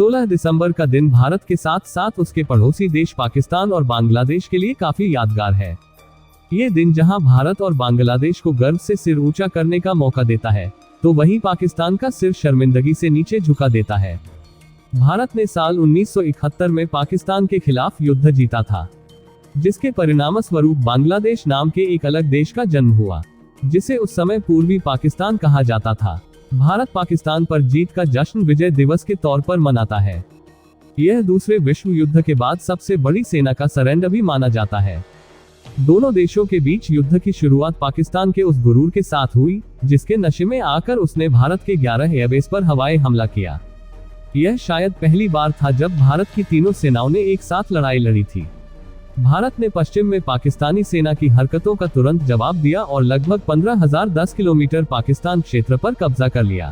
16 दिसंबर का दिन भारत के साथ साथ उसके पड़ोसी देश पाकिस्तान और बांग्लादेश के लिए काफी यादगार है। ये दिन जहां भारत और बांग्लादेश को गर्व से सिर ऊंचा करने का मौका देता है, तो वहीं पाकिस्तान का सिर शर्मिंदगी से नीचे झुका देता है। भारत ने साल 1971 में पाकिस्तान के खिलाफ युद्ध जीता था, जिसके परिणामस्वरूप बांग्लादेश नाम के एक अलग देश का जन्म हुआ, जिसे उस समय पूर्वी पाकिस्तान कहा जाता था। भारत पाकिस्तान पर जीत का जश्न विजय दिवस के तौर पर मनाता है। यह दूसरे विश्व युद्ध के बाद सबसे बड़ी सेना का सरेंडर भी माना जाता है। दोनों देशों के बीच युद्ध की शुरुआत पाकिस्तान के उस गुरूर के साथ हुई, जिसके नशे में आकर उसने भारत के 11 एयरबेस पर हवाई हमला किया। यह शायद पहली बार था जब भारत की तीनों सेनाओं ने एक साथ लड़ाई लड़ी थी। भारत ने पश्चिम में पाकिस्तानी सेना की हरकतों का तुरंत जवाब दिया और लगभग 15,010 किलोमीटर पाकिस्तान क्षेत्र पर कब्जा कर लिया।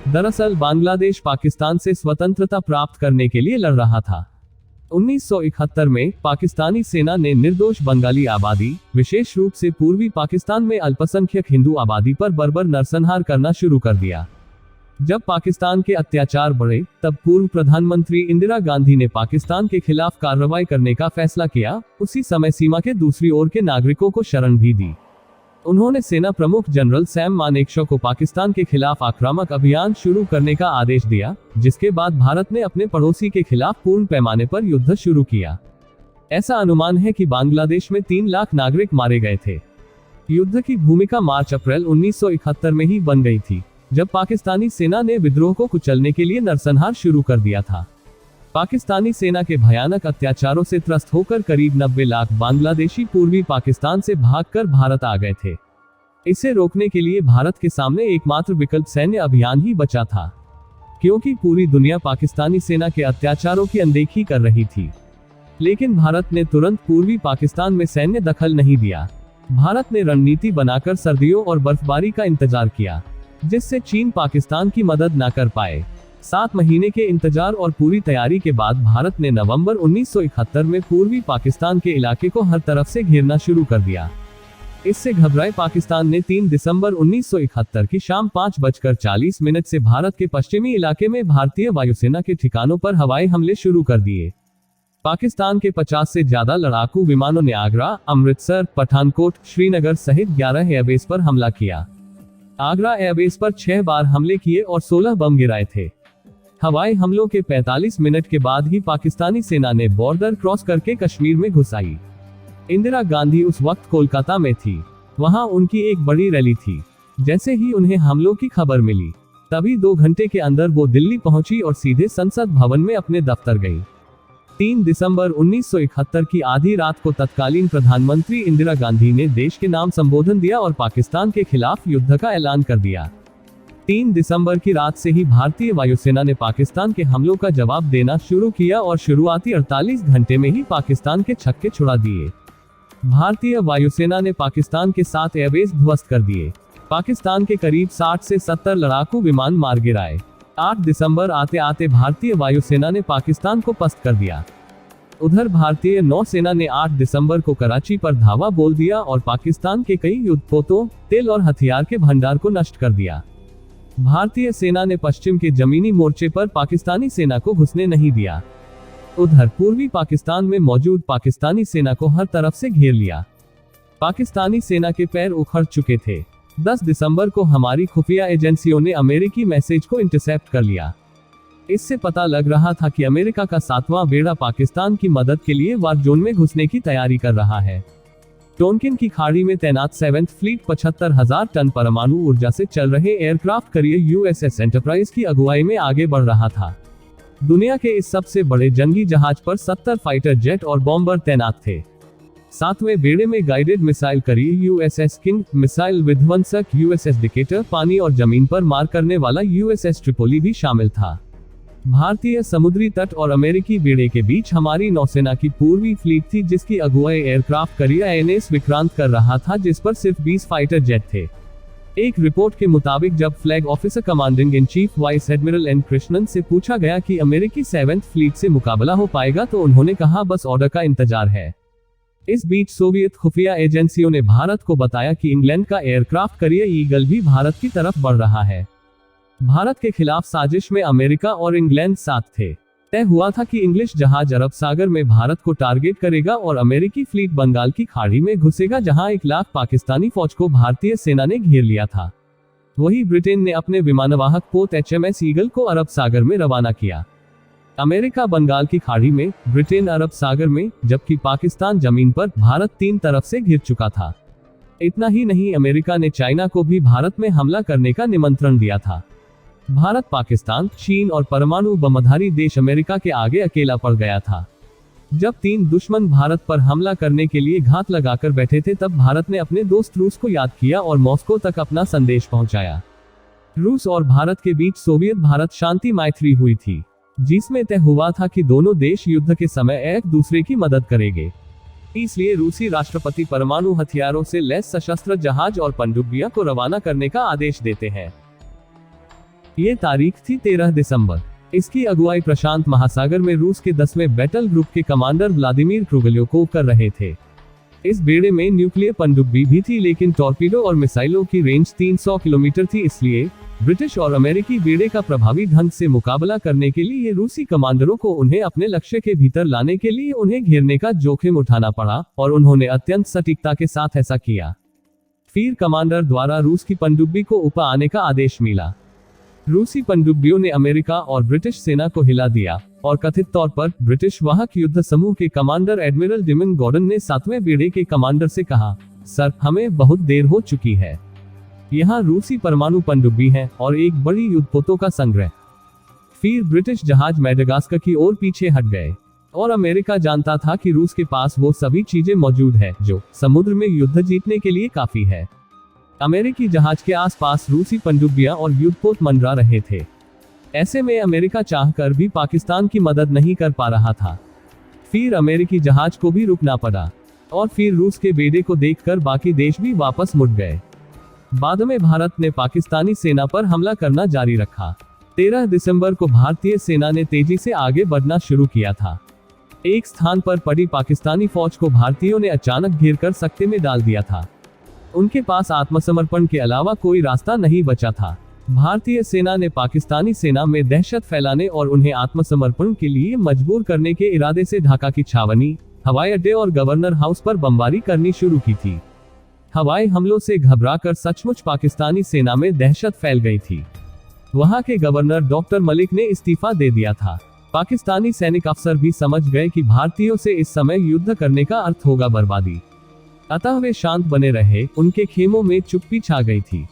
दरअसल बांग्लादेश पाकिस्तान से स्वतंत्रता प्राप्त करने के लिए लड़ रहा था। 1971 में पाकिस्तानी सेना ने निर्दोष बंगाली आबादी, विशेष रूप से पूर्वी पाकिस्तान में अल्पसंख्यक हिंदू आबादी पर बर्बर नरसंहार करना शुरू कर दिया। जब पाकिस्तान के अत्याचार बढ़े, तब पूर्व प्रधानमंत्री इंदिरा गांधी ने पाकिस्तान के खिलाफ कार्रवाई करने का फैसला किया। उसी समय सीमा के दूसरी ओर के नागरिकों को शरण भी दी। उन्होंने सेना प्रमुख जनरल सैम मानेकशॉ को पाकिस्तान के खिलाफ आक्रामक अभियान शुरू करने का आदेश दिया, जिसके बाद भारत ने अपने पड़ोसी के खिलाफ पूर्ण पैमाने पर युद्ध शुरू किया। ऐसा अनुमान है कि बांग्लादेश में 3 लाख नागरिक मारे गए थे। युद्ध की भूमिका मार्च-अप्रैल 1971 में ही बन गई थी, जब पाकिस्तानी सेना ने विद्रोह को कुचलने के लिए नरसंहार शुरू कर दिया था। पाकिस्तानी सेना के भयानक अत्याचारों से त्रस्त होकर करीब 90 लाख बांग्लादेशी पूर्वी पाकिस्तान से भागकर भारत आ गए थे। इसे रोकने के लिए भारत के सामने एकमात्र विकल्प सैन्य अभियान ही बचा था, क्योंकि पूरी दुनिया पाकिस्तानी सेना के अत्याचारों की अनदेखी कर रही थी। लेकिन भारत ने तुरंत पूर्वी पाकिस्तान में सैन्य दखल नहीं दिया। भारत ने रणनीति बनाकर सर्दियों और बर्फबारी का इंतजार किया, जिससे चीन पाकिस्तान की मदद न कर पाए। 7 महीने के इंतजार और पूरी तैयारी के बाद भारत ने नवंबर 1971 में पूर्वी पाकिस्तान के इलाके को हर तरफ से घेरना शुरू कर दिया। इससे घबराए पाकिस्तान ने 3 दिसंबर 1971 की शाम 5:40 से भारत के पश्चिमी इलाके में भारतीय वायुसेना के ठिकानों पर हवाई हमले शुरू कर दिए। पाकिस्तान के 50 से ज्यादा लड़ाकू विमानों ने आगरा, अमृतसर, पठानकोट, श्रीनगर सहित 11 एयरबेस पर हमला किया। आगरा एयरबेस पर 6 बार हमले किए और 16 बम गिराए थे। हवाई हमलों के 45 मिनट के बाद ही पाकिस्तानी सेना ने बॉर्डर क्रॉस करके कश्मीर में घुस आई। इंदिरा गांधी उस वक्त कोलकाता में थी। वहां उनकी एक बड़ी रैली थी। जैसे ही उन्हें हमलों की खबर मिली, तभी 2 घंटे के अंदर वो दिल्ली पहुंची और सीधे संसद भवन में अपने दफ्तर गई। 3 दिसंबर 1971 की आधी रात को तत्कालीन प्रधानमंत्री इंदिरा गांधी ने देश के नाम संबोधन दिया और पाकिस्तान के खिलाफ युद्ध का ऐलान कर दिया। 3 दिसंबर की रात से ही भारतीय वायुसेना ने पाकिस्तान के हमलों का जवाब देना शुरू किया और शुरुआती 48 घंटे में ही पाकिस्तान के छक्के छुड़ा दिए। भारतीय वायुसेना ने पाकिस्तान के 7 एयरबेस ध्वस्त कर दिए। पाकिस्तान के करीब 60 से 70 लड़ाकू विमान मार गिराए। 8 दिसंबर आते आते भारतीय वायुसेना ने पाकिस्तान को पस्त कर दिया। उधर भारतीय नौसेना ने 8 दिसंबर को कराची पर धावा बोल दिया और पाकिस्तान के कई युद्धपोतों, तेल और हथियार के भंडार को नष्ट कर दिया। भारतीय सेना ने पश्चिम के जमीनी मोर्चे पर पाकिस्तानी सेना को घुसने नहीं दिया। उधर पूर्वी पाकिस्तान में मौजूद पाकिस्तानी सेना को हर तरफ से घेर लिया। पाकिस्तानी सेना के पैर उखड़ चुके थे। 10 दिसंबर को हमारी खुफिया एजेंसियों ने अमेरिकी मैसेज को इंटरसेप्ट कर लिया। इससे पता लग रहा था कि अमेरिका का 7वां बेड़ा पाकिस्तान की मदद के लिए वार जोन में घुसने की तैयारी कर रहा है। टोनकिन की खाड़ी में तैनात 7th फ्लीट 75,000 टन परमाणु ऊर्जा से चल रहे एयरक्राफ्ट कैरियर यूएसएस एंटरप्राइज की अगुवाई में आगे बढ़ रहा था। दुनिया के इस सबसे बड़े जंगी जहाज पर 70 फाइटर जेट और बॉम्बर तैनात थे। 7वें बेड़े में guided missile career USS king, missile विध्वंसक यूएसएस डिकेटर, पानी और जमीन पर मार करने वाला यूएसएस ट्रिपोली भी शामिल था। भारतीय समुद्री तट और अमेरिकी बेड़े के बीच हमारी नौसेना की पूर्वी फ्लीट थी, जिसकी अगुवाई एयरक्राफ्ट कैरियर आईएनएस विक्रांत कर रहा था, जिस पर सिर्फ 20 फाइटर जेट थे। एक रिपोर्ट के मुताबिक जब flag officer commanding in chief vice admiral N Krishnan से पूछा गया कि अमेरिकी 7th फ्लीट से मुकाबला हो पाएगा, तो उन्होंने कहा बस ऑर्डर का इंतजार है। इस बीच सोवियत खुफिया एजेंसियों ने भारत को बताया कि इंग्लैंड का एयरक्राफ्ट कैरियर ईगल भी भारत की तरफ बढ़ रहा है। भारत के खिलाफ साजिश में अमेरिका और इंग्लैंड साथ थे। तय हुआ था कि इंग्लिश जहाज अरब सागर में भारत को टारगेट करेगा और अमेरिकी फ्लीट बंगाल की खाड़ी में घुसेगा, जहां 1 लाख पाकिस्तानी फौज को भारतीय सेना ने घेर लिया था। वहीं ब्रिटेन ने अपने विमानवाहक पोत HMS ईगल को अरब सागर में रवाना किया। अमेरिका बंगाल की खाड़ी में, ब्रिटेन अरब सागर में, जबकि पाकिस्तान जमीन पर, भारत 3 तरफ से घिर चुका था। इतना ही नहीं, अमेरिका ने चाइना को भी भारत में हमला करने का निमंत्रण दिया था। भारत, पाकिस्तान, चीन और परमाणु बमधारी देश अमेरिका के आगे अकेला पड़ गया था। जब 3 दुश्मन भारत पर हमला करने के लिए घात लगाकर बैठे थे, तब भारत ने अपने दोस्त रूस को याद किया और मॉस्को तक अपना संदेश पहुंचाया। रूस और भारत के बीच सोवियत भारत शांति मैत्री हुई थी, जिसमें तय हुआ था कि दोनों देश युद्ध के समय एक दूसरे की मदद करेंगे। इसलिए रूसी राष्ट्रपति परमाणु हथियारों से लैस सशस्त्र जहाज और पनडुब्बियां को रवाना करने का आदेश देते हैं। ये तारीख थी 13 दिसंबर। इसकी अगुवाई प्रशांत महासागर में रूस के 10वें बैटल ग्रुप के कमांडर व्लादिमीर क्रुगल्योव कर रहे थे। इस बेड़े में न्यूक्लियर पनडुब्बी भी थी, लेकिन टॉर्पीडो और मिसाइलों की रेंज 300 किलोमीटर थी। इसलिए ब्रिटिश और अमेरिकी बेड़े का प्रभावी ढंग से मुकाबला करने के लिए रूसी कमांडरों को उन्हें अपने लक्ष्य के भीतर लाने के लिए उन्हें घेरने का जोखिम उठाना पड़ा, और उन्होंने अत्यंत सटीकता के साथ ऐसा किया। फिर कमांडर द्वारा रूस की पनडुब्बी को ऊपर आने का आदेश मिला। रूसी पनडुब्बियों ने अमेरिका और ब्रिटिश सेना को हिला दिया, और कथित तौर पर ब्रिटिश वाहक युद्ध समूह के कमांडर एडमिरल डिमन गॉर्डन ने 7वें बेड़े के कमांडर से कहा, सर, हमें बहुत देर हो चुकी है। यहाँ रूसी परमाणु पनडुब्बी है और एक बड़ी युद्धपोतों का संग्रह। फिर ब्रिटिश जहाज मेडागास्कर की ओर पीछे हट गए, और अमेरिका जानता था कि रूस के पास वो सभी चीजें मौजूद है जो समुद्र में युद्ध जीतने के लिए काफी है। अमेरिकी जहाज के आसपास रूसी पनडुब्बियां और युद्धपोत मंडरा रहे थे। ऐसे में अमेरिका चाहकर भी पाकिस्तान की मदद नहीं कर पा रहा था। फिर अमेरिकी जहाज को भी रुकना पड़ा, और फिर रूस के बेड़े को देखकर बाकी देश भी वापस मुड़ गए। बाद में भारत ने पाकिस्तानी सेना पर हमला करना जारी रखा। 13 दिसंबर को भारतीय सेना ने तेजी से आगे बढ़ना शुरू किया था। एक स्थान पर पड़ी पाकिस्तानी फौज को भारतीयों ने अचानक घेरकर सकते में डाल दिया था। उनके पास आत्मसमर्पण के अलावा कोई रास्ता नहीं बचा था। भारतीय सेना ने पाकिस्तानी सेना में दहशत फैलाने और उन्हें आत्मसमर्पण के लिए मजबूर करने के इरादे से ढाका की छावनी, हवाई अड्डे और गवर्नर हाउस पर बमबारी करनी शुरू की थी। हवाई हमलों से घबराकर सचमुच पाकिस्तानी सेना में दहशत फैल गई थी। वहां के गवर्नर डॉक्टर मलिक ने इस्तीफा दे दिया था। पाकिस्तानी सैनिक अफसर भी समझ गए कि भारतीयों से इस समय युद्ध करने का अर्थ होगा बर्बादी। अतः वे शांत बने रहे। उनके खेमों में चुप्पी छा गई थी।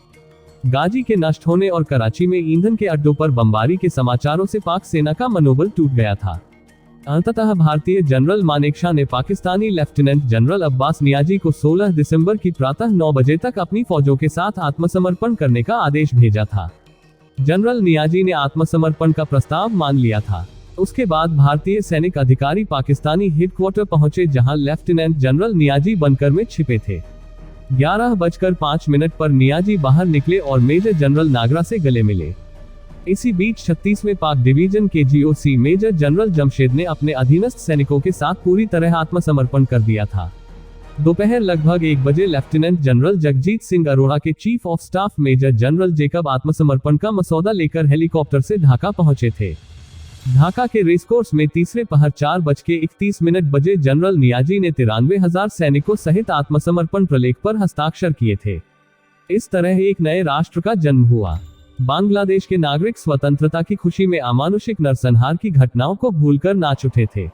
गाजी के नष्ट होने और कराची में ईंधन के अड्डों पर बमबारी के समाचारों से पाक सेना का मनोबल टूट गया था। अंततः भारतीय जनरल मानेकशॉ ने पाकिस्तानी लेफ्टिनेंट जनरल अब्बास नियाजी को 16 दिसंबर की प्रातः 9 बजे तक अपनी फौजों के साथ आत्मसमर्पण करने का आदेश भेजा था। जनरल नियाजी ने आत्मसमर्पण का प्रस्ताव मान लिया था। उसके बाद भारतीय सैनिक अधिकारी पाकिस्तानी हेडक्वार्टर पहुंचे, जहां लेफ्टिनेंट जनरल नियाजी बंकर में छिपे थे। 11:05 पर नियाजी बाहर निकले और मेजर जनरल नागरा से गले मिले। इसी बीच 36वें पाक डिवीजन के GOC मेजर जनरल जमशेद ने अपने अधीनस्थ सैनिकों के साथ पूरी तरह आत्मसमर्पण कर दिया था। दोपहर लगभग 1 बजे लेफ्टिनेंट जनरल जगजीत सिंह अरोड़ा के chief of staff major general Jacob आत्मसमर्पण का मसौदा लेकर हेलीकॉप्टर से ढाका पहुंचे थे। ढाका के रेसकोर्स में तीसरे पहर 4:31 बजे जनरल नियाजी ने 93,000 सैनिकों सहित आत्मसमर्पण प्रलेख पर हस्ताक्षर किए थे। इस तरह एक नए राष्ट्र का जन्म हुआ। बांग्लादेश के नागरिक स्वतंत्रता की खुशी में अमानुषिक नरसंहार की घटनाओं को भूलकर नाच उठे थे।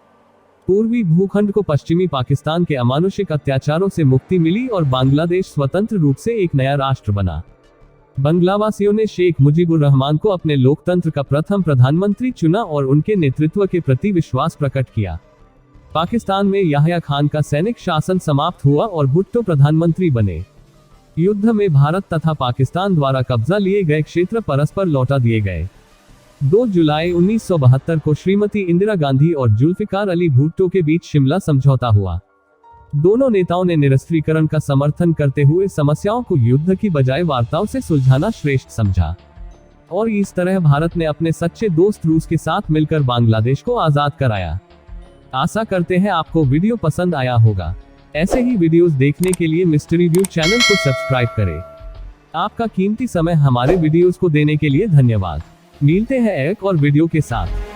पूर्वी भूखंड को पश्चिमी पाकिस्तान के अमानुषिक अत्याचारों से मुक्ति मिली और बांग्लादेश स्वतंत्र रूप से एक नया राष्ट्र बना। बंगलावासियों ने शेख मुजीबुर रहमान को अपने लोकतंत्र का प्रथम प्रधानमंत्री चुना और उनके नेतृत्व के प्रति विश्वास प्रकट किया। पाकिस्तान में याह्या खान का सैनिक शासन समाप्त हुआ और भुट्टो प्रधानमंत्री बने। युद्ध में भारत तथा पाकिस्तान द्वारा कब्जा लिए गए क्षेत्र परस्पर लौटा दिए गए। 2 जुलाई 1972 को श्रीमती इंदिरा गांधी और जुल्फिकार अली भुट्टो के बीच शिमला समझौता हुआ। दोनों नेताओं ने निरस्त्रीकरण का समर्थन करते हुए समस्याओं को युद्ध की बजाय वार्ताओं से सुलझाना श्रेष्ठ समझा, और इस तरह भारत ने अपने सच्चे दोस्त रूस के साथ मिलकर बांग्लादेश को आजाद कराया। आशा करते हैं आपको वीडियो पसंद आया होगा। ऐसे ही वीडियोस देखने के लिए मिस्ट्री व्यू चैनल को सब्सक्राइब करें। आपका कीमती समय हमारे वीडियोस को देने के लिए धन्यवाद। मिलते हैं एक और वीडियो के साथ।